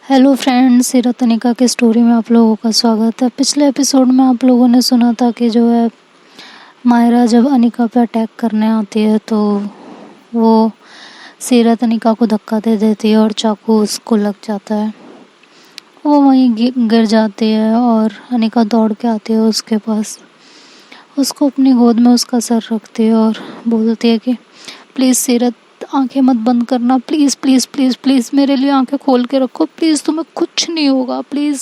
Hello friends, सीरत अनिका की story में आप लोगों का स्वागत है। पिछले एपिसोड में आप लोगों ने सुना था कि जो है मायरा जब अनिका पे अटैक करने आती है तो वो सीरत अनिका को धक्का दे देती है और चाकू उसको लग जाता है। वो वहीं गिर जाती है और अनिका दौड़ के आती है उसके पास। उसको अपनी गोद में उसका सर रखती है और बोलती है कि प्लीज़ सीरत, आंखें मत बंद करना, प्लीज़ प्लीज़ प्लीज़ प्लीज़ मेरे लिए आंखें खोल के रखो, प्लीज़, तुम्हें कुछ नहीं होगा, प्लीज़।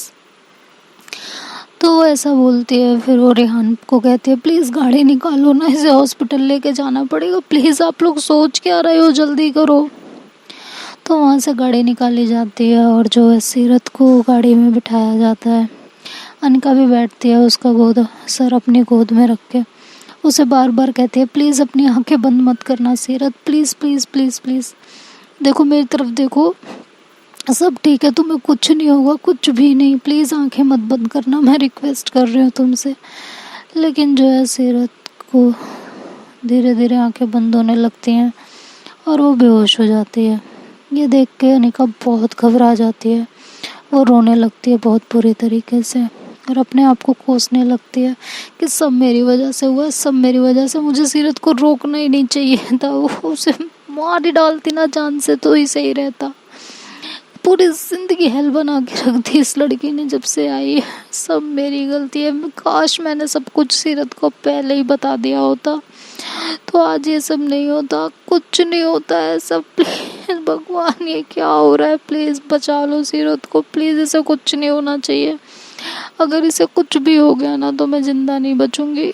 तो वो ऐसा बोलती है। फिर वो रेहान को कहती है प्लीज़ गाड़ी निकालो ना, इसे हॉस्पिटल लेके जाना पड़ेगा, प्लीज़ आप लोग सोच क्या रहे हो, जल्दी करो। तो वहाँ से गाड़ी निकाली जाती है और जो है सीरत को गाड़ी में बिठाया जाता है। अनिका भी बैठती है उसका सर अपनी गोद में रख के। उसे बार बार कहती है प्लीज़ अपनी आंखें बंद मत करना सीरत, प्लीज़ प्लीज़ प्लीज़ प्लीज़, देखो मेरी तरफ देखो, सब ठीक है, तुम्हें कुछ नहीं होगा, कुछ भी नहीं, प्लीज़ आंखें मत बंद करना, मैं रिक्वेस्ट कर रही हूँ तुमसे। लेकिन जो है सीरत को धीरे धीरे आंखें बंद होने लगती हैं और वो बेहोश हो जाती है। ये देख के अनिका बहुत घबरा जाती है। वो रोने लगती है बहुत बुरी तरीके से और अपने आप को कोसने लगती है कि सब मेरी वजह से हुआ, सब मेरी वजह से, मुझे सीरत को रोकना ही नहीं चाहिए था, वो उसे मार ही डालती ना जान से तो ही सही रहता। पूरी जिंदगी हेल बना के रख दी इस लड़की ने जब से आई है, सब मेरी गलती है। काश मैंने सब कुछ सीरत को पहले ही बता दिया होता तो आज ये सब नहीं होता, कुछ नहीं होता है सब। प्लीज भगवान, ये क्या हो रहा है, प्लीज बचा लो सीरत को, प्लीज, इसे कुछ नहीं होना चाहिए। अगर इसे कुछ भी हो गया ना तो मैं जिंदा नहीं बचूंगी,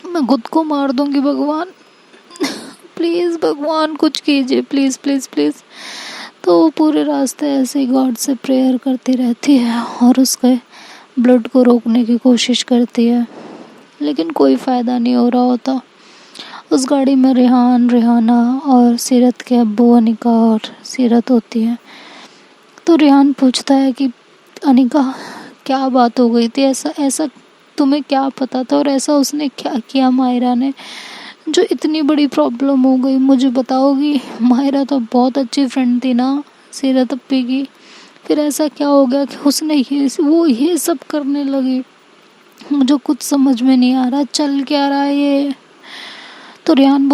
मैं खुद को मार दूंगी। भगवान प्लीज, भगवान कुछ कीजिए, प्लीज प्लीज प्लीज। तो वो पूरे रास्ते ऐसे ही गॉड से प्रेयर करती रहती है और उसके ब्लड को रोकने की कोशिश करती है, लेकिन कोई फ़ायदा नहीं हो रहा होता। उस गाड़ी में रेहान, रेहाना और सीरत के अब्बू, अनिका और सीरत होती है। तो रेहान पूछता है कि अनिका क्या बात हो गई थी, ऐसा ऐसा तुम्हें क्या पता था और ऐसा उसने क्या किया मायरा ने जो इतनी बड़ी प्रॉब्लम हो गई, मुझे बताओगी। मायरा तो बहुत अच्छी फ्रेंड थी ना सीरत अप्पी की, फिर ऐसा क्या हो गया कि उसने ये सब करने लगी, मुझे कुछ समझ में नहीं आ रहा, चल क्या रहा है ये। तो रिहाना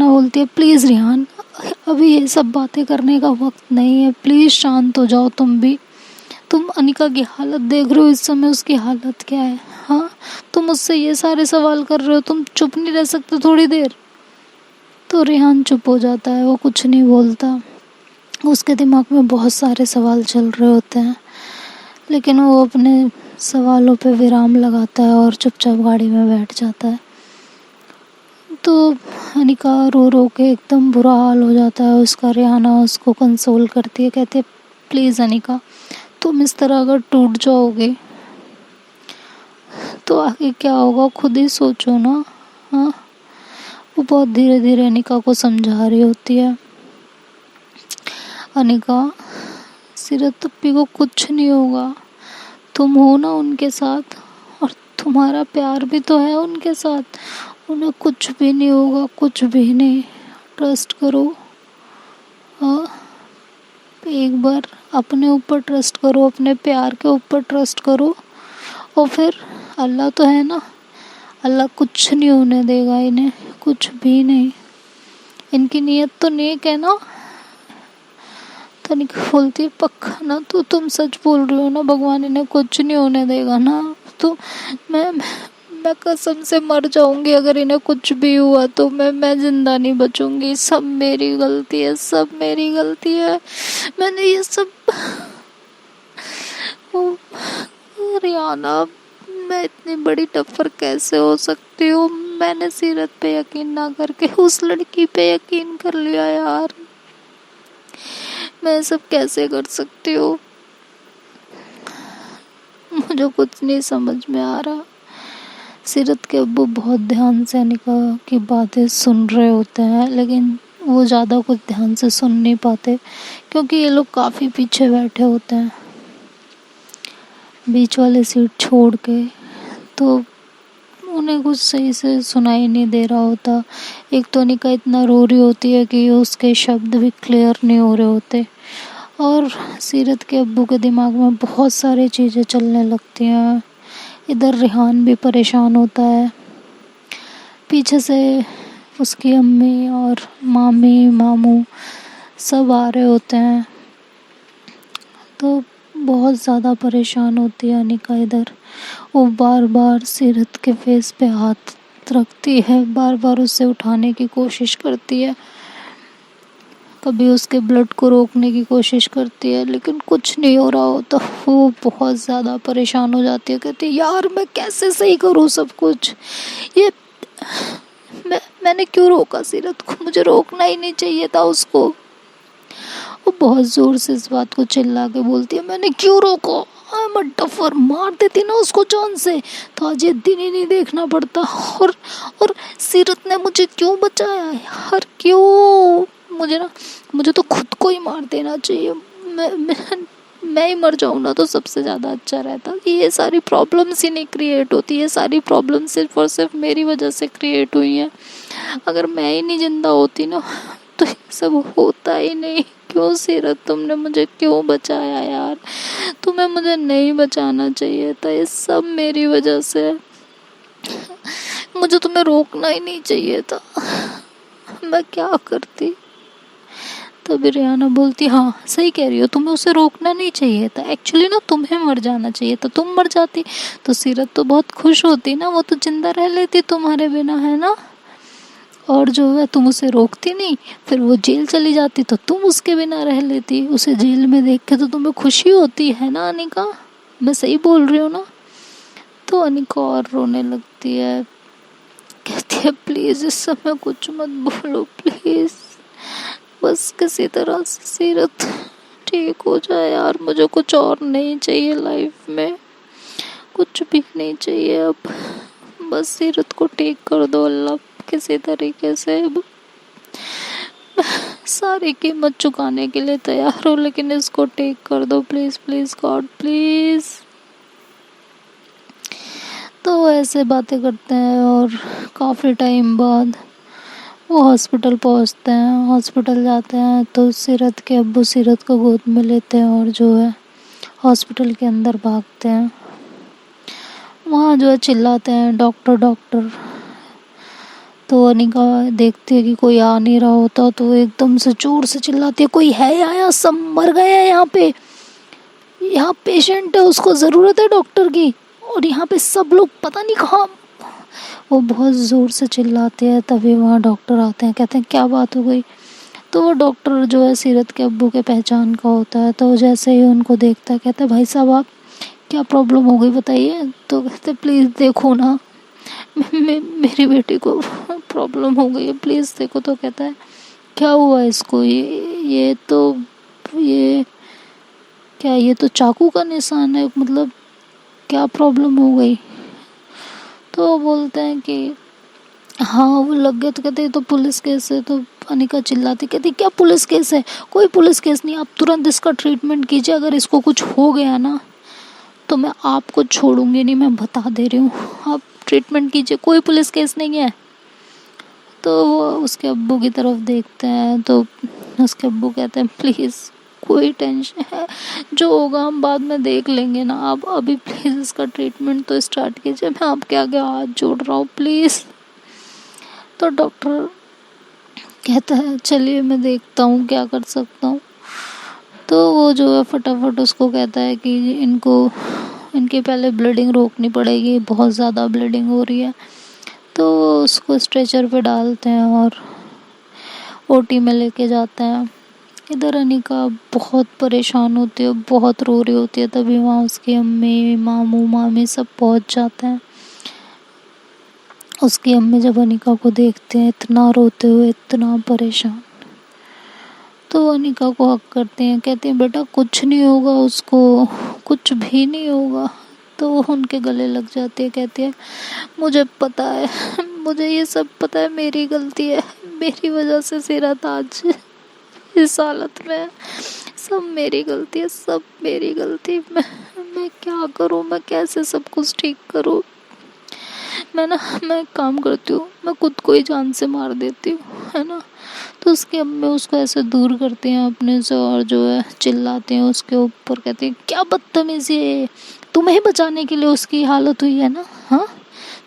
बोलती है प्लीज़ रिहान, अभी ये सब बातें करने का वक्त नहीं है, प्लीज़ शांत हो जाओ तुम भी। तुम अनिका की हालत देख रहे हो इस समय, उसकी हालत क्या है, हाँ, तुम मुझसे ये सारे सवाल कर रहे हो, तुम चुप नहीं रह सकते थोड़ी देर। तो रेहान चुप हो जाता है, वो कुछ नहीं बोलता। उसके दिमाग में बहुत सारे सवाल चल रहे होते हैं, लेकिन वो अपने सवालों पे विराम लगाता है और चुपचाप गाड़ी में बैठ जाता है। तो अनिका रो रो के एकदम बुरा हाल हो जाता है उसका। रेहाना उसको कंसोल करती है, कहती है प्लीज़ अनिका, तुम इस तरह अगर टूट जाओगे तो आगे क्या होगा, खुद ही सोचो ना, हाँ। वो बहुत धीरे धीरे अनिका को समझा रही होती है। अनिका, सीरत अप्पी को कुछ नहीं होगा, तुम हो ना उनके साथ, और तुम्हारा प्यार भी तो है उनके साथ, उन्हें कुछ भी नहीं होगा, कुछ भी नहीं, ट्रस्ट करो। हाँ, एक बार अपने ऊपर ट्रस्ट करो, अपने प्यार के ऊपर ट्रस्ट करो, और फिर अल्लाह तो है ना, अल्लाह कुछ नहीं होने देगा इन्हें, कुछ भी नहीं। इनकी नीयत तो नेक है ना। तनिक बोलती है पक्का ना, तो तुम सच बोल रहे हो ना, भगवान इन्हें कुछ नहीं होने देगा ना। तो मैं कसम से मर जाऊंगी अगर इन्हें कुछ भी हुआ तो, मैं जिंदा नहीं बचूंगी, सब मेरी गलती है, सब मेरी गलती है, मैंने ये सब रियाना, मैं इतनी बड़ी टफ्फर कैसे हो सकती हूँ, मैंने सीरत पे यकीन ना करके उस लड़की पे यकीन कर लिया यार, मैं सब कैसे कर सकती हूँ, मुझे कुछ नहीं समझ में आ रहा। सीरत के अब्बू बहुत ध्यान से अनिका की बातें सुन रहे होते हैं, लेकिन वो ज़्यादा कुछ ध्यान से सुन नहीं पाते क्योंकि ये लोग काफ़ी पीछे बैठे होते हैं बीच वाले सीट छोड़ के, तो उन्हें कुछ सही से सुनाई नहीं दे रहा होता। एक तो अनिका इतना रो रही होती है कि उसके शब्द भी क्लियर नहीं हो रहे होते, और सीरत के अब्बू के दिमाग में बहुत सारी चीज़ें चलने लगती हैं। इधर रेहान भी परेशान होता है। पीछे से उसकी अम्मी और मामी मामू सब आ रहे होते हैं, तो बहुत ज़्यादा परेशान होती है अनिका। इधर वो बार बार सीरत के फेस पे हाथ रखती है, बार बार उसे उठाने की कोशिश करती है, कभी उसके ब्लड को रोकने की कोशिश करती है, लेकिन कुछ नहीं हो रहा होता। वो बहुत ज़्यादा परेशान हो जाती है, कहती है यार मैं कैसे सही करूँ सब कुछ, ये मैंने क्यों रोका सीरत को, मुझे रोकना ही नहीं चाहिए था उसको। वो बहुत ज़ोर से इस बात को चिल्ला के बोलती है मैंने क्यों रोको, आई एम अ डफर, मार देती ना उसको जान से तो आज ये दिन ही नहीं देखना पड़ता। और सीरत ने मुझे क्यों बचाया यार, क्यों, मुझे तो खुद को ही मार देना चाहिए। मैं ही मर जाऊँ ना तो सबसे ज़्यादा अच्छा रहता। ये सारी प्रॉब्लम्स ही नहीं क्रिएट होती, ये सारी प्रॉब्लम्स सिर्फ और सिर्फ मेरी वजह से क्रिएट हुई हैं। अगर मैं ही नहीं जिंदा होती ना तो ये सब होता ही नहीं। क्यों सीरत, तुमने मुझे क्यों बचाया यार, तुम्हें मुझे नहीं बचाना चाहिए था, ये सब मेरी वजह से, मुझे तुम्हें रोकना ही नहीं चाहिए था, मैं क्या करती। तभी रियाना बोलती हाँ सही कह रही हो, तुम्हें उसे रोकना नहीं चाहिए था, एक्चुअली ना तुम्हें मर जाना चाहिए था, तुम मर जाती तो सीरत तो बहुत खुश होती ना, वो तो जिंदा रह लेती तुम्हारे बिना, है ना। और जो है तुम उसे रोकती नहीं, फिर वो जेल चली जाती तो तुम उसके बिना रह लेती, उसे जेल में देख के तो तुम्हें खुशी होती है ना अनिका, मैं सही बोल रही हूँ ना। तो अनिका और रोने लगती है, कहती है प्लीज़ इस समय कुछ मत बोलो प्लीज़, बस किसी तरह से सीरत ठीक हो जाए यार, मुझे कुछ और नहीं चाहिए लाइफ में, कुछ भी नहीं चाहिए अब, बस सीरत को ठीक कर दो अल्लाह किसी तरीके से। सारी कीमत चुकाने के लिए तैयार हो, लेकिन इसको ठीक कर दो प्लीज़ प्लीज़ गॉड प्लीज़। तो ऐसे बातें करते हैं और काफ़ी टाइम बाद वो हॉस्पिटल पहुंचते हैं। हॉस्पिटल जाते हैं तो सीरत के अब्बू सीरत को गोद में लेते हैं और जो है हॉस्पिटल के अंदर भागते हैं। वहाँ जो है चिल्लाते हैं डॉक्टर डॉक्टर। तो अनिका देखती है कि कोई आ नहीं रहा होता तो एकदम से जोर से चिल्लाती है कोई है आया, सब मर गए हैं यहाँ पे, यहाँ पेशेंट है उसको ज़रूरत है डॉक्टर की, और यहाँ पे सब लोग पता नहीं कहाँ। वो बहुत ज़ोर से चिल्लाते हैं, तभी वहाँ डॉक्टर आते हैं, कहते हैं क्या बात हो गई। तो वो डॉक्टर जो है सीरत के अब्बू के पहचान का होता है, तो जैसे ही उनको देखता है कहता है भाई साहब आप क्या प्रॉब्लम हो गई बताइए। तो कहते प्लीज़ देखो ना मेरी बेटी को प्रॉब्लम हो गई है, प्लीज़ देखो। तो कहता है क्या हुआ इसको, ये तो ये क्या, ये तो चाकू का निशान है, मतलब क्या प्रॉब्लम हो गई। तो बोलते हैं कि हाँ वो लग गया। तो कहते हैं तो पुलिस केस है। तो अनिका चिल्लाती कहती क्या पुलिस केस है, कोई पुलिस केस नहीं, आप तुरंत इसका ट्रीटमेंट कीजिए, अगर इसको कुछ हो गया ना तो मैं आपको छोड़ूंगी नहीं, मैं बता दे रही हूँ, आप ट्रीटमेंट कीजिए, कोई पुलिस केस नहीं है। तो वो उसके अब्बू की तरफ देखते हैं तो उसके अब्बू कहते हैं प्लीज़ कोई टेंशन है, जो होगा हम बाद में देख लेंगे ना, आप अभी प्लीज़ इसका ट्रीटमेंट तो स्टार्ट कीजिए, मैं आपके आगे हाथ जोड़ रहा हूँ प्लीज़। तो डॉक्टर कहता है चलिए मैं देखता हूँ क्या कर सकता हूँ। तो वो जो है फटाफट उसको कहता है कि इनकी पहले ब्लीडिंग रोकनी पड़ेगी, बहुत ज़्यादा ब्लीडिंग हो रही है। तो उसको स्ट्रेचर पे डालते हैं और ओटी में लेके जाते हैं। इधर अनिका बहुत परेशान होती है, बहुत रो रही होती है, तभी वहाँ उसकी अम्मी मामू मामी सब पहुँच जाते हैं। उसकी अम्मी जब अनिका को देखते हैं इतना रोते हुए, इतना परेशान, तो अनिका को हक करते हैं, कहते हैं बेटा कुछ नहीं होगा उसको, कुछ भी नहीं होगा। तो वो उनके गले लग जाती है, कहती है मुझे पता है, मुझे ये सब पता है, मेरी गलती है, मेरी वजह से सीरत आज इस हालत में है, सब मेरी गलती है, सब मेरी गलती। मैं क्या करूँ, मैं कैसे सब कुछ ठीक करूँ। मैं एक काम करती हूँ, मैं खुद को ही जान से मार देती हूँ, है ना। तो उसकी अम्मी उसको ऐसे दूर करती हैं अपने से और जो है चिल्लाते हैं उसके ऊपर, कहते हैं क्या बदतमीजी है ये? तुम्हें बचाने के लिए उसकी हालत हुई है ना, हाँ,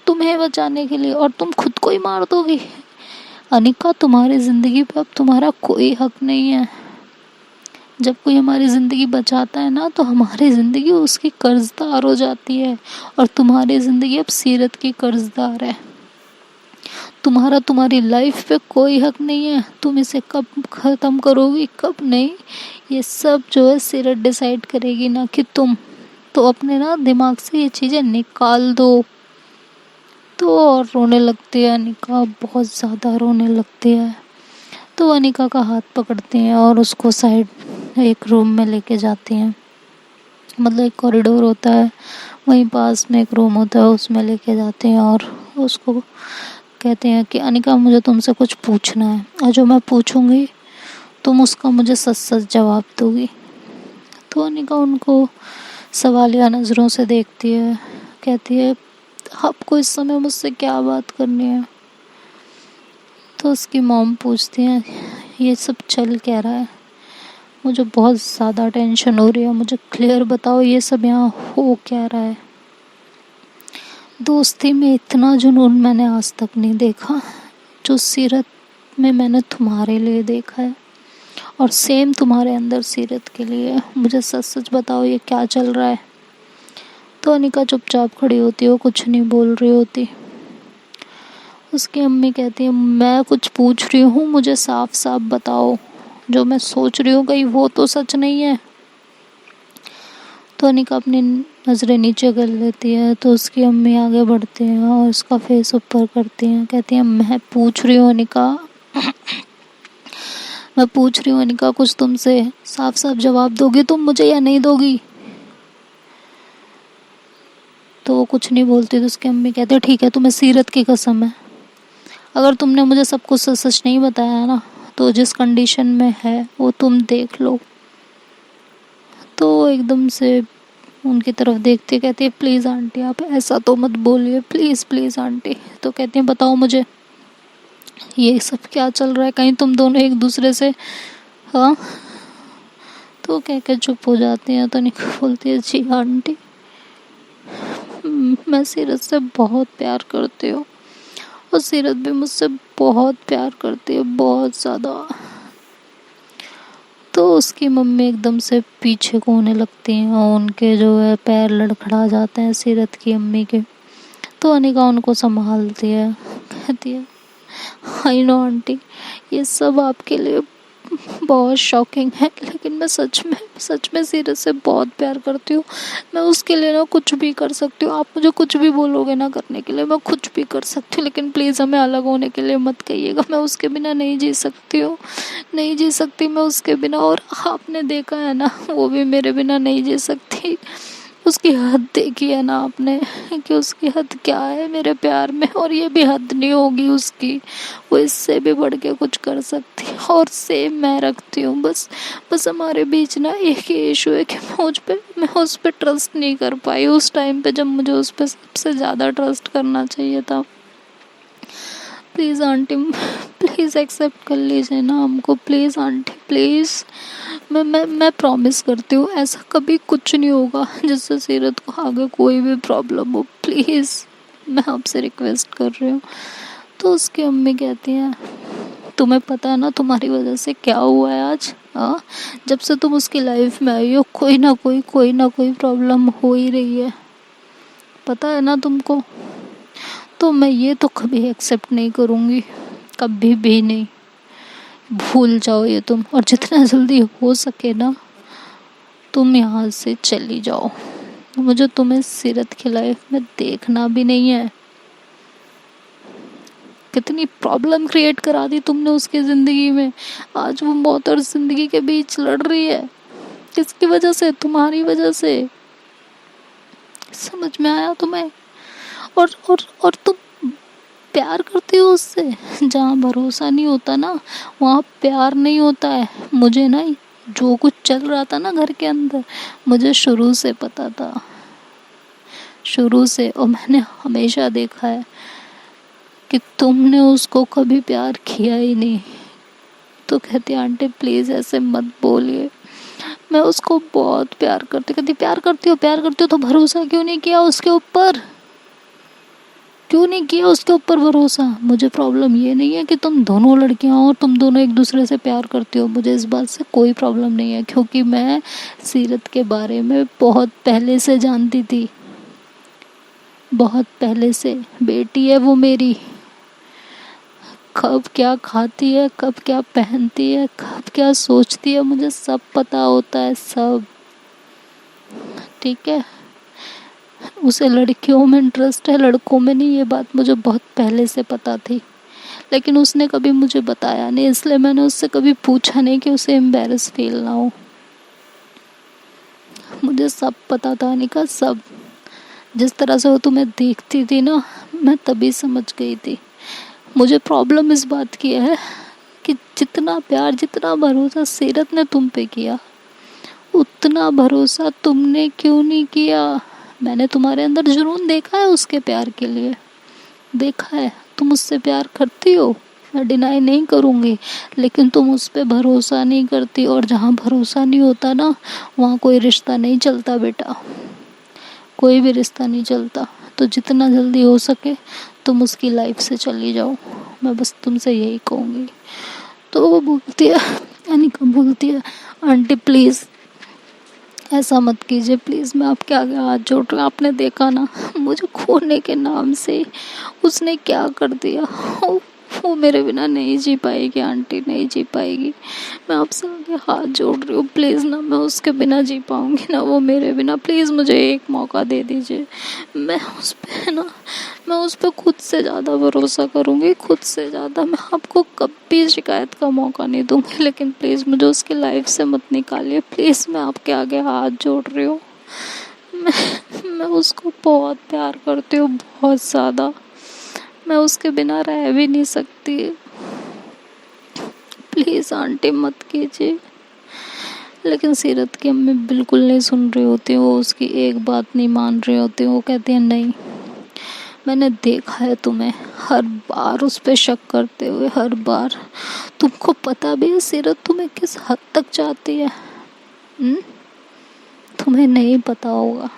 तुम्हें बचाने के लिए, और तुम खुद को ही मार दोगी। अनिका, तुम्हारी ज़िंदगी पे अब तुम्हारा कोई हक नहीं है। जब कोई हमारी ज़िंदगी बचाता है ना तो हमारी ज़िंदगी उसकी कर्जदार हो जाती है, और तुम्हारी ज़िंदगी अब सीरत की कर्जदार है। तुम्हारी लाइफ पे कोई हक नहीं है। तुम इसे कब ख़त्म करोगी, कब नहीं, ये सब जो है सीरत डिसाइड करेगी, ना कि तुम। तो अपने ना दिमाग से ये चीज़ें निकाल दो। तो और रोने लगती है अनिका, बहुत ज़्यादा रोने लगती है। तो अनिका का हाथ पकड़ती हैं और उसको साइड एक रूम में लेके जाती हैं। मतलब एक कॉरिडोर होता है, वहीं पास में एक रूम होता है, उसमें लेके जाते हैं और उसको कहते हैं कि अनिका, मुझे तुमसे कुछ पूछना है, और जो मैं पूछूंगी तुम उसका मुझे सच सच जवाब दोगी। तो अनिका उनको सवालिया नज़रों से देखती है, कहती है आपको इस समय मुझसे क्या बात करनी है। तो उसकी मॉम पूछती हैं ये सब चल क्या रहा है, मुझे बहुत ज़्यादा टेंशन हो रही है, मुझे क्लियर बताओ ये सब यहाँ हो क्या रहा है। दोस्ती में इतना जुनून मैंने आज तक नहीं देखा जो सीरत में मैंने तुम्हारे लिए देखा है, और सेम तुम्हारे अंदर सीरत के लिए। मुझे सच सच बताओ ये क्या चल रहा है। तो अनिका चुपचाप खड़ी होती है, वो कुछ नहीं बोल रही होती। उसकी अम्मी कहती है मैं कुछ पूछ रही हूँ, मुझे साफ साफ बताओ, जो मैं सोच रही हूँ कहीं वो तो सच नहीं है। तो अनिका अपनी नज़रें नीचे कर लेती है, तो उसकी अम्मी आगे बढ़ती हैं और उसका फेस ऊपर करती हैं, कहती हैं मैं पूछ रही हूँ अनिका, मैं पूछ रही हूँ अनिका, कुछ तुमसे साफ साफ जवाब दोगी तुम मुझे या नहीं दोगी। तो वो कुछ नहीं बोलती। तो उसकी अम्मी कहते हैं ठीक है, तुम्हें सीरत की कसम है, अगर तुमने मुझे सब कुछ सच सच नहीं बताया है ना, तो जिस कंडीशन में है वो तुम देख लो। तो एकदम से उनकी तरफ देखते कहती है प्लीज़ आंटी आप ऐसा तो मत बोलिए, प्लीज़ प्लीज़ आंटी। तो कहती हैं बताओ मुझे ये सब क्या चल रहा है, कहीं तुम दोनों एक दूसरे से, हाँ। तो कह के चुप हो जाती हैं। तो निका बोलती है जी आंटी, मैं सीरत से बहुत प्यार करती हूँ, और सीरत भी मुझसे बहुत प्यार करती है, बहुत ज़्यादा। तो उसकी मम्मी एकदम से पीछे को होने लगती हैं और उनके जो है पैर लड़खड़ा जाते हैं सीरत की अम्मी के। तो अनिका उनको संभालती है, कहती है आई नो आंटी, ये सब आपके लिए बहुत शॉकिंग है, लेकिन मैं सच में सीरत से बहुत प्यार करती हूँ। मैं उसके लिए ना कुछ भी कर सकती हूँ, आप मुझे कुछ भी बोलोगे ना करने के लिए मैं कुछ भी कर सकती हूँ, लेकिन प्लीज़ हमें अलग होने के लिए मत कहिएगा। मैं उसके बिना नहीं जी सकती हूँ, नहीं जी सकती मैं उसके बिना, और आपने देखा है ना वो भी मेरे बिना नहीं जी सकती। उसकी हद देखी है ना आपने कि उसकी हद क्या है मेरे प्यार में, और ये भी हद नहीं होगी उसकी, वो इससे भी बढ़ के कुछ कर सकती है। और सेम मैं रखती हूँ, बस हमारे बीच ना एक ही इशू है कि मैं उस पर ट्रस्ट नहीं कर पाई उस टाइम पे जब मुझे उस पर सबसे ज़्यादा ट्रस्ट करना चाहिए था। प्लीज़ आंटी, प्लीज़ एक्सेप्ट कर लीजिए ना हमको, प्लीज़ आंटी प्लीज़। मैं प्रॉमिस करती हूँ ऐसा कभी कुछ नहीं होगा जिससे सीरत को आगे कोई भी प्रॉब्लम हो, प्लीज़ मैं आपसे रिक्वेस्ट कर रही हूँ। तो उसकी अम्मी कहती हैं तुम्हें पता है ना तुम्हारी वजह से क्या हुआ है आज, हाँ, जब से तुम उसकी लाइफ में आई हो कोई ना कोई प्रॉब्लम हो ही रही है, पता है ना तुमको। तो मैं ये तो कभी एक्सेप्ट नहीं करूँगी, कभी भी नहीं, भूल जाओ ये तुम, और जितना जल्दी हो सके ना तुम यहाँ से चली जाओ, मुझे तुम्हें सीरत की लाइफ में देखना भी नहीं है। कितनी प्रॉब्लम क्रिएट करा दी तुमने उसकी ज़िंदगी में, आज वो मौत और ज़िंदगी के बीच लड़ रही है, किसकी वजह से, तुम्हारी वजह से। समझ में आया तुम्हें। और तुम प्यार करती हो उससे, जहाँ भरोसा नहीं होता ना वहाँ प्यार नहीं होता है। मुझे ना जो कुछ चल रहा था ना घर के अंदर, मुझे शुरू से पता था, शुरू से, और मैंने हमेशा देखा है कि तुमने उसको कभी प्यार किया ही नहीं, तो कहती है आंटी प्लीज़ ऐसे मत बोलिए, मैं उसको बहुत प्यार करती। कहती प्यार करती हो तो भरोसा क्यों नहीं किया उसके ऊपर, क्यों नहीं किया उसके ऊपर भरोसा। मुझे प्रॉब्लम ये नहीं है कि तुम दोनों लड़कियां हो और तुम दोनों एक दूसरे से प्यार करती हो, मुझे इस बात से कोई प्रॉब्लम नहीं है, क्योंकि मैं सीरत के बारे में बहुत पहले से जानती थी, बहुत पहले से। बेटी है वो मेरी, कब क्या खाती है, कब क्या पहनती है, कब क्या सोचती है, मुझे सब पता होता है, सब। ठीक है, उसे लड़कियों में इंटरेस्ट है, लड़कों में नहीं, ये बात मुझे बहुत पहले से पता थी। लेकिन उसने कभी मुझे बताया नहीं, इसलिए मैंने उससे कभी पूछा नहीं कि उसे एम्बैरस फील ना हो। मुझे सब पता था अनिका, सब। जिस तरह से वो तुम्हें देखती थी ना, मैं तभी समझ गई थी। मुझे प्रॉब्लम इस बात की है कि जितना प्यार, जितना भरोसा सीरत ने तुम पे किया, उतना भरोसा तुमने क्यों नहीं किया। मैंने तुम्हारे अंदर जुनून देखा है उसके प्यार के लिए, देखा है। तुम उससे प्यार करती हो, मैं डिनाई नहीं करूँगी, लेकिन तुम उस पर भरोसा नहीं करती। और जहाँ भरोसा नहीं होता ना, वहाँ कोई रिश्ता नहीं चलता बेटा, कोई भी रिश्ता नहीं चलता। तो जितना जल्दी हो सके तुम उसकी लाइफ से चली जाओ, मैं बस तुमसे यही कहूँगी। तो वो बोलती है, अनिका बोलती है आंटी प्लीज़ ऐसा मत कीजिए, प्लीज़ मैं आपके आगे हाथ जोड़ रही हूँ। आपने देखा ना मुझे खोने के नाम से उसने क्या कर दिया। वो मेरे बिना नहीं जी पाएगी आंटी, नहीं जी पाएगी। मैं आपसे आगे हाथ जोड़ रही हूँ, प्लीज़ ना, मैं उसके बिना जी पाऊँगी ना वो मेरे बिना। प्लीज़ मुझे एक मौका दे दीजिए। मैं उस पर खुद से ज़्यादा भरोसा करूँगी, खुद से ज़्यादा। मैं आपको कभी शिकायत का मौका नहीं दूँगी, लेकिन प्लीज़ मुझे उसकी लाइफ से मत निकालिए। प्लीज़ मैं आपके आगे हाथ जोड़ रही हूँ। मैं उसको बहुत प्यार करती हूँ, बहुत ज़्यादा। मैं उसके बिना रह भी नहीं सकती। प्लीज़ आंटी मत कीजिए। लेकिन सीरत की अम्मी बिल्कुल नहीं सुन रही होती, वो उसकी एक बात नहीं मान रही होती। वो कहती है नहीं, मैंने देखा है तुम्हें हर बार उस पर शक करते हुए, हर बार। तुमको पता भी है सीरत तुम्हें किस हद तक चाहती है। तुम्हें नहीं पता होगा,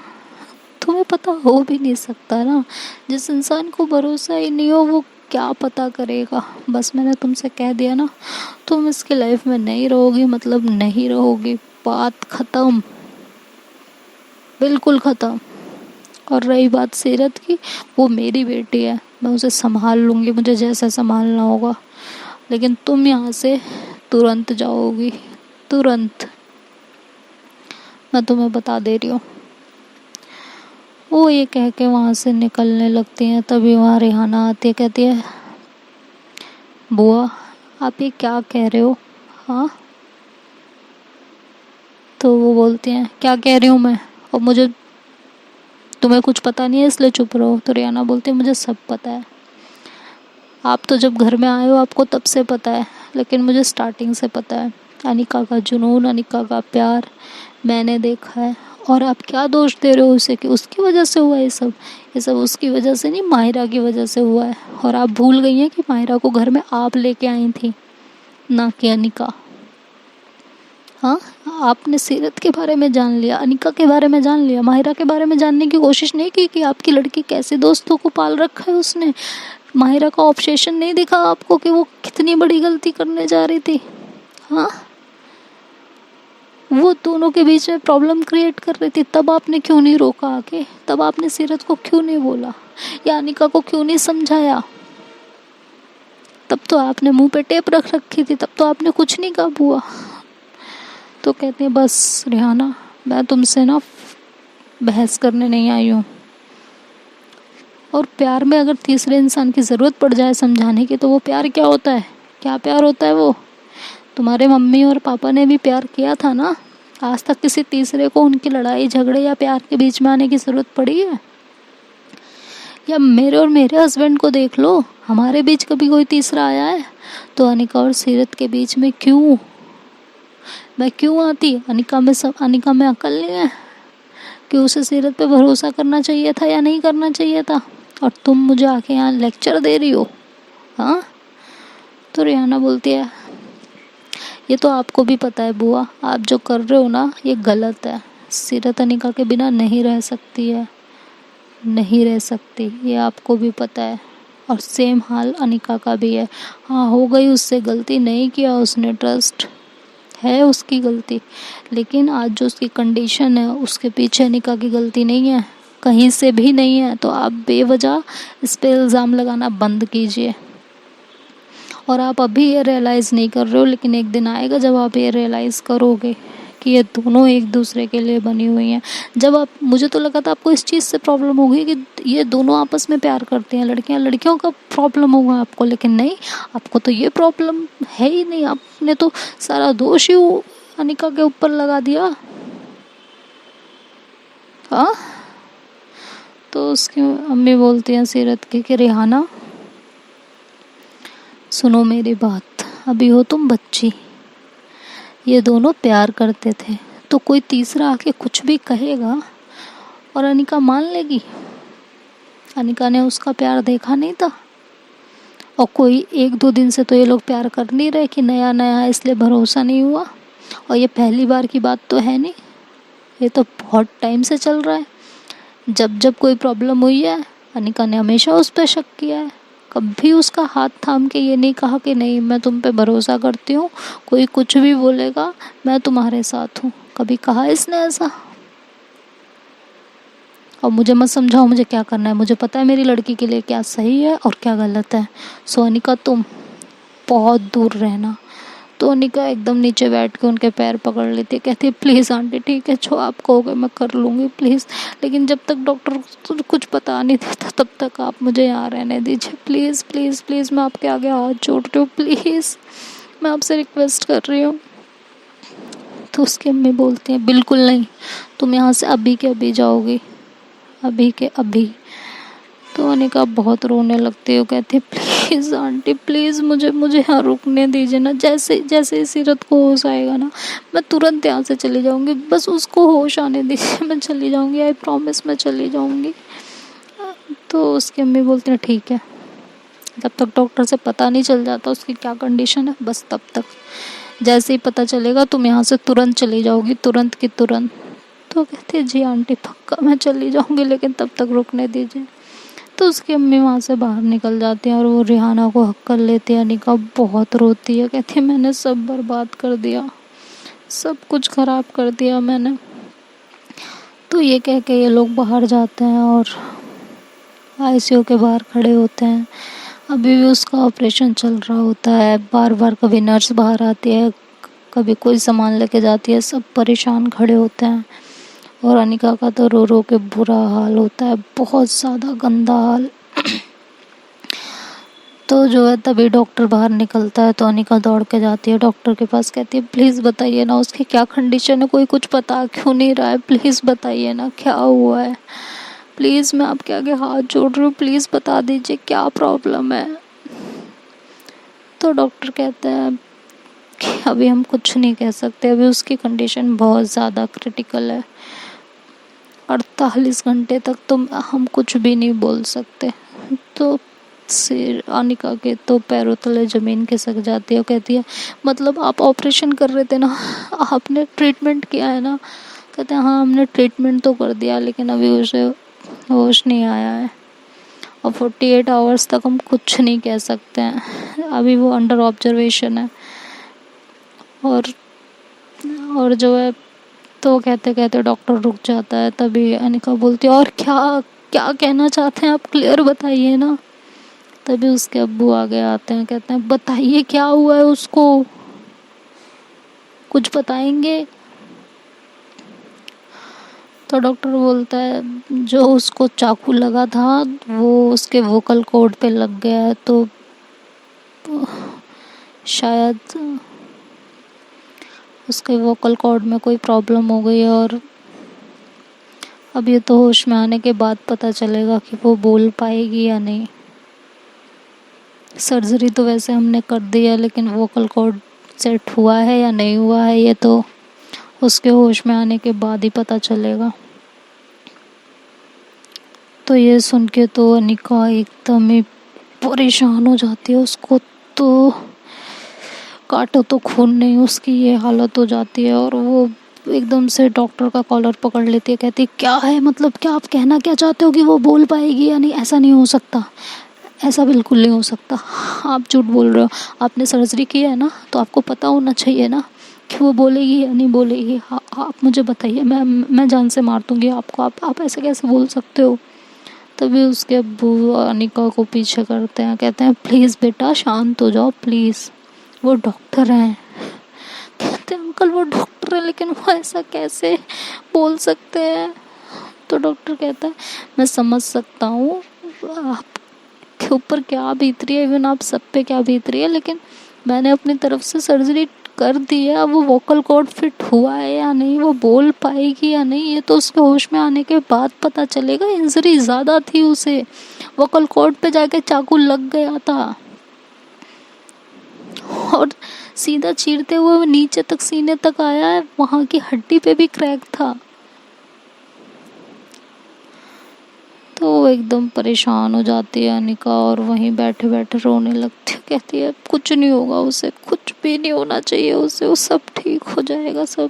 तुम्हें पता हो भी नहीं सकता ना। जिस इंसान को भरोसा ही नहीं हो वो क्या पता करेगा। बस मैंने तुमसे कह दिया ना, तुम इसकी लाइफ में नहीं रहोगी, मतलब नहीं रहोगी, बात खत्म, बिल्कुल खत्म। और रही बात सीरत की, वो मेरी बेटी है, मैं उसे संभाल लूँगी, मुझे जैसा संभालना होगा। लेकिन तुम यहाँ से तुरंत जाओगी, तुरंत, मैं तुम्हें बता दे रही हूँ। वो ये कह के वहाँ से निकलने लगती हैं। तभी वहाँ रिहाना आती है, कहती है बुआ आप ये क्या कह रहे हो। हाँ, तो वो बोलती हैं क्या कह रही हूँ मैं, और मुझे, तुम्हें कुछ पता नहीं है इसलिए चुप रहो। तो रिहाना बोलती है मुझे सब पता है, आप तो जब घर में आए हो आपको तब से पता है, लेकिन मुझे स्टार्टिंग से पता है। अनिका का जुनून, अनिका का प्यार मैंने देखा है। और आप क्या दोष दे रहे हो उसे कि उसकी वजह से हुआ ये सब। ये सब उसकी वजह से नहीं, माहिरा की वजह से हुआ है। और आप भूल गई हैं कि माहिरा को घर में आप लेके आई थी, ना कि अनिका। हाँ, आपने सीरत के बारे में जान लिया, अनिका के बारे में जान लिया, माहिरा के बारे में जानने की कोशिश नहीं की कि आपकी लड़की कैसे दोस्तों को पाल रखा है उसने। माहिरा का ऑब्सेशन नहीं दिखा आपको कि वो कितनी बड़ी गलती करने जा रही थी। हाँ, वो दोनों के बीच में प्रॉब्लम क्रिएट कर रही थी, तब आपने क्यों नहीं रोका आके, तब आपने सीरत को क्यों नहीं बोला, या अनिका को क्यों नहीं समझाया। तब तो आपने मुंह पे टेप रख रखी थी, तब तो आपने कुछ नहीं कहा बुआ। तो कहते हैं बस रिहाना, मैं तुमसे ना बहस करने नहीं आई हूँ। और प्यार में अगर तीसरे इंसान की ज़रूरत पड़ जाए समझाने की, तो वो प्यार क्या होता है, क्या प्यार होता है वो। तुम्हारे मम्मी और पापा ने भी प्यार किया था ना, आज तक किसी तीसरे को उनकी लड़ाई झगड़े या प्यार के बीच में आने की ज़रूरत पड़ी है। या मेरे और मेरे हस्बैंड को देख लो, हमारे बीच कभी कोई तीसरा आया है। तो अनिका और सीरत के बीच में क्यों, मैं क्यों आती। अनिका में अकल नहीं है कि उसे सीरत पे भरोसा करना चाहिए था या नहीं करना चाहिए था। और तुम मुझे आके यहाँ लेक्चर दे रही हो। हाँ, तो रिहाना बोलती है ये तो आपको भी पता है बुआ, आप जो कर रहे हो ना ये गलत है। सीरत अनिका के बिना नहीं रह सकती है, नहीं रह सकती, ये आपको भी पता है। और सेम हाल अनिका का भी है। हाँ, हो गई उससे गलती, नहीं किया उसने ट्रस्ट, है उसकी गलती, लेकिन आज जो उसकी कंडीशन है उसके पीछे अनिका की गलती नहीं है, कहीं से भी नहीं है। तो आप बेवजह इस पे इल्ज़ाम लगाना बंद कीजिए। और आप अभी ये रियलाइज़ नहीं कर रहे हो, लेकिन एक दिन आएगा जब आप ये रियलाइज़ करोगे कि ये दोनों एक दूसरे के लिए बनी हुई हैं। जब आप, मुझे तो लगा था आपको इस चीज़ से प्रॉब्लम होगी कि ये दोनों आपस में प्यार करती हैं, लड़कियां, लड़कियों का प्रॉब्लम होगा आपको, लेकिन नहीं, आपको तो ये प्रॉब्लम है ही नहीं। आपने तो सारा दोष ही अनिका के ऊपर लगा दिया। हाँ, तो उसकी अम्मी बोलती हैं सीरत की कि रिहाना सुनो मेरी बात, अभी हो तुम बच्ची, ये दोनों प्यार करते थे तो कोई तीसरा आके कुछ भी कहेगा और अनिका मान लेगी? अनिका ने उसका प्यार देखा नहीं था, और कोई एक दो दिन से तो ये लोग प्यार कर नहीं रहे कि नया नया है इसलिए भरोसा नहीं हुआ। और ये पहली बार की बात तो है नहीं, ये तो बहुत टाइम से चल रहा है। जब जब कोई प्रॉब्लम हुई है अनिका ने हमेशा उस पर शक किया है, कभी उसका हाथ थाम के ये नहीं कहा कि नहीं मैं तुम पे भरोसा करती हूँ, कोई कुछ भी बोलेगा मैं तुम्हारे साथ हूँ, कभी कहा इसने ऐसा? और मुझे मत समझाओ मुझे क्या करना है, मुझे पता है मेरी लड़की के लिए क्या सही है और क्या गलत है। सो अनिका तुम बहुत दूर रहना। तो अनिका एकदम नीचे बैठ के उनके पैर पकड़ लेती है, कहती है प्लीज़ आंटी ठीक है, जो आप कहोगे मैं कर लूँगी प्लीज़, लेकिन जब तक डॉक्टर कुछ बता नहीं देता तब तक आप मुझे यहाँ रहने दीजिए, प्लीज़ प्लीज़ प्लीज़, मैं आपके आगे हाथ जोड़ रही हूँ, प्लीज़ मैं आपसे रिक्वेस्ट कर रही हूँ। तो उसकी अम्मी बोलती हैं बिल्कुल नहीं, तुम यहाँ से अभी के अभी जाओगी, अभी के अभी। तो अनिका बहुत रोने लगती है, वो कहती है प्लीज़ आंटी प्लीज़ मुझे यहाँ रुकने दीजिए ना, जैसे जैसे सीरत को होश आएगा ना मैं तुरंत यहाँ से चली जाऊँगी, बस उसको होश आने दीजिए, मैं चली जाऊँगी, आई प्रॉमिस मैं चली जाऊँगी। तो उसकी अम्मी बोलती हैं ठीक है, जब तक डॉक्टर से पता नहीं चल जाता उसकी क्या कंडीशन है, बस तब तक, जैसे ही पता चलेगा तुम यहाँ से तुरंत चली जाओगी, तुरंत की तुरंत। तो कहती है जी आंटी पक्का मैं चली जाऊँगी, लेकिन तब तक रुकने दीजिए। तो उसकी अम्मी वहाँ से बाहर निकल जाती हैं और वो रिहाना को हक कर लेती है। अनिका बहुत रोती है, कहती है मैंने सब बर्बाद कर दिया, सब कुछ ख़राब कर दिया मैंने। तो ये कह के ये लोग बाहर जाते हैं और आईसीयू के बाहर खड़े होते हैं। अभी भी उसका ऑपरेशन चल रहा होता है, बार बार कभी नर्स बाहर आती है, कभी कोई सामान लेके जाती है, सब परेशान खड़े होते हैं। और अनिका का तो रो रो के बुरा हाल होता है, बहुत ज़्यादा गंदा हाल। तो जो है तभी डॉक्टर बाहर निकलता है, तो अनिका दौड़ के जाती है डॉक्टर के पास, कहती है प्लीज़ बताइए ना उसकी क्या कंडीशन है, कोई कुछ बता क्यों नहीं रहा है, प्लीज़ बताइए ना क्या हुआ है, प्लीज़ मैं आपके आगे हाथ जोड़ रही हूँ, प्लीज़ बता दीजिए क्या प्रॉब्लम है। तो डॉक्टर कहते हैं कि अभी हम कुछ नहीं कह सकते, अभी उसकी कंडीशन बहुत ज़्यादा क्रिटिकल है, 48 घंटे तक तो हम कुछ भी नहीं बोल सकते। तो सिर अनिका के तो पैरों तले ज़मीन खिसक जाती है, वो कहती है मतलब आप ऑपरेशन कर रहे थे ना, आपने ट्रीटमेंट किया है ना? कहते हैं हाँ हमने ट्रीटमेंट तो कर दिया, लेकिन अभी उसे होश नहीं आया है और 48 आवर्स तक हम कुछ नहीं कह सकते हैं, अभी वो अंडर ऑब्जर्वेशन है। और जो है तो कहते कहते डॉक्टर रुक जाता है, तभी अनिका बोलती है और क्या क्या कहना चाहते हैं आप, क्लियर बताइए ना। तभी उसके अब्बू आगे आते हैं, कहते हैं बताइए क्या हुआ है उसको, कुछ बताएंगे? तो डॉक्टर बोलता है जो उसको चाकू लगा था वो उसके वोकल कॉर्ड पे लग गया है, तो शायद उसके वोकल कॉर्ड में कोई प्रॉब्लम हो गई है, और अब ये तो होश में आने के बाद पता चलेगा कि वो बोल पाएगी या नहीं। सर्जरी तो वैसे हमने कर दी है, लेकिन वोकल कॉर्ड सेट हुआ है या नहीं हुआ है ये तो उसके होश में आने के बाद ही पता चलेगा। तो ये सुन के तो अनिका एकदम ही परेशान हो जाती है, उसको तो काटो तो खून नहीं, उसकी ये हालत हो जाती है। और वो एकदम से डॉक्टर का कॉलर पकड़ लेती है, कहती है क्या है, मतलब क्या आप कहना क्या चाहते हो कि वो बोल पाएगी या नहीं? ऐसा नहीं हो सकता, ऐसा बिल्कुल नहीं हो सकता, आप झूठ बोल रहे हो, आपने सर्जरी की है ना, तो आपको पता होना चाहिए ना कि वो बोलेगी या नहीं बोलेगी। आप मुझे बताइए, मैं जान से मार दूंगी आपको, आप ऐसे कैसे बोल सकते हो? तभी उसके अब्बू अनिका को पीछे करते हैं, कहते हैं प्लीज़ बेटा शांत हो जाओ प्लीज़, वो डॉक्टर हैं। कहते हैं अंकल वो डॉक्टर है, लेकिन वो ऐसा कैसे बोल सकते हैं? तो डॉक्टर कहता है मैं समझ सकता हूँ आपके ऊपर क्या बीत रही है, इवन आप सब पे क्या बीत रही है, लेकिन मैंने अपनी तरफ से सर्जरी कर दी है। अब वो वोकल कॉर्ड फिट हुआ है या नहीं, वो बोल पाएगी या नहीं, ये तो उसके होश में आने के बाद पता चलेगा। इंजरी ज़्यादा थी उसे, वोकल कॉर्ड पे जाके चाकू लग गया था और सीधा चीरते हुए वो नीचे तक सीने तक आया है, वहाँ की हड्डी पे भी क्रैक था। तो वो एकदम परेशान हो जाती है अनिका और वहीं बैठे बैठे रोने लगती है, कहती है कुछ नहीं होगा उसे, कुछ भी नहीं होना चाहिए उसे, वो सब ठीक हो जाएगा सब।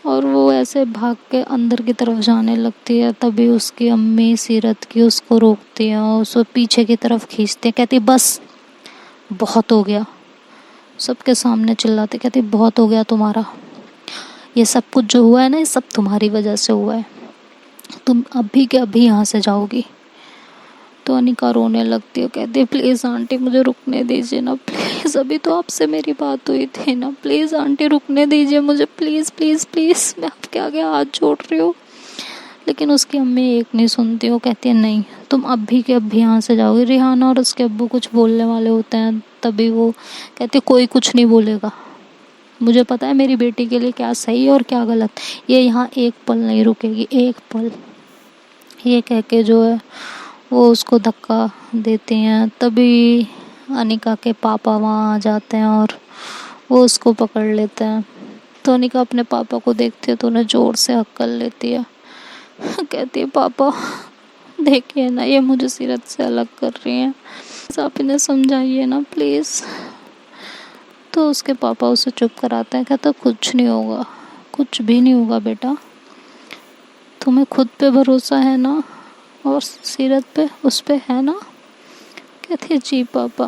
और वो ऐसे भाग के अंदर की तरफ जाने लगती है, तभी उसकी अम्मी सीरत की उसको रोकती है और उसको पीछे की तरफ खींचती है, कहती बस बहुत हो गया, सबके सामने चिल्लाते, कहती बहुत हो गया तुम्हारा, ये सब कुछ जो हुआ है ना, ये सब तुम्हारी वजह से हुआ है, तुम अभी के अभी यहाँ से जाओगी। तो अनिका रोने लगती है, कहती है प्लीज़ आंटी मुझे रुकने दीजिए ना प्लीज़, अभी तो आपसे मेरी बात हुई थी ना, प्लीज़ आंटी रुकने दीजिए मुझे, प्लीज़ प्लीज़ प्लीज़, मैं आपके आगे हाथ जोड़ रही हूँ। लेकिन उसकी अम्मी एक नहीं सुनती, वो कहती है नहीं तुम अभी के अभी यहाँ से जाओगी। रिहाना और उसके अब्बू कुछ बोलने वाले होते हैं, तभी वो कहती कोई कुछ नहीं बोलेगा, मुझे पता है मेरी बेटी के लिए क्या सही है और क्या गलत, ये यहाँ एक पल नहीं रुकेगी, एक पल। ये कह के जो है वो उसको धक्का देती हैं। तभी अनिका के पापा वहाँ आ जाते हैं और वो उसको पकड़ लेते हैं। तो अनिका अपने पापा को देखती है तो उन्हें ज़ोर से हक्कल लेती है, कहती है पापा देखिए ना, ये मुझे सीरत से अलग कर रही हैं, आप इन्हें समझाइए ना प्लीज़। तो उसके पापा उसे चुप कराते हैं, कहता कुछ नहीं होगा, कुछ भी नहीं होगा बेटा, तुम्हें खुद पे भरोसा है ना और सीरत पे, उस पे है ना? कहते हैं जी पापा।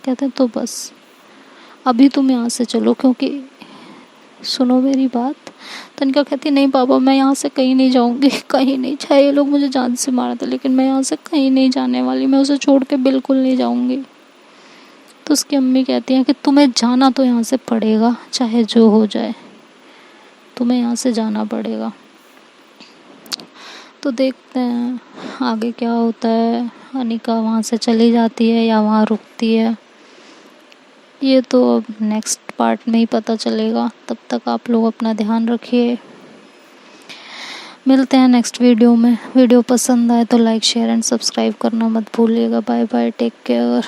कहते हैं तो बस अभी तुम यहाँ से चलो, क्योंकि सुनो मेरी बात। तो इनका कहती नहीं पापा मैं यहाँ से कहीं नहीं जाऊँगी, कहीं नहीं, चाहे ये लोग मुझे जान से मार दें, लेकिन मैं यहाँ से कहीं नहीं जाने वाली, मैं उसे छोड़ के बिल्कुल नहीं जाऊँगी। तो उसकी अम्मी कहती हैं कि तुम्हें जाना तो यहाँ से पड़ेगा, चाहे जो हो जाए, तुम्हें यहाँ से जाना पड़ेगा। तो देखते हैं आगे क्या होता है, अनिका वहाँ से चली जाती है या वहाँ रुकती है, ये तो अब नेक्स्ट पार्ट में ही पता चलेगा। तब तक आप लोग अपना ध्यान रखिए, मिलते हैं नेक्स्ट वीडियो में। वीडियो पसंद आए तो लाइक शेयर एंड सब्सक्राइब करना मत भूलिएगा। Bye bye, take care.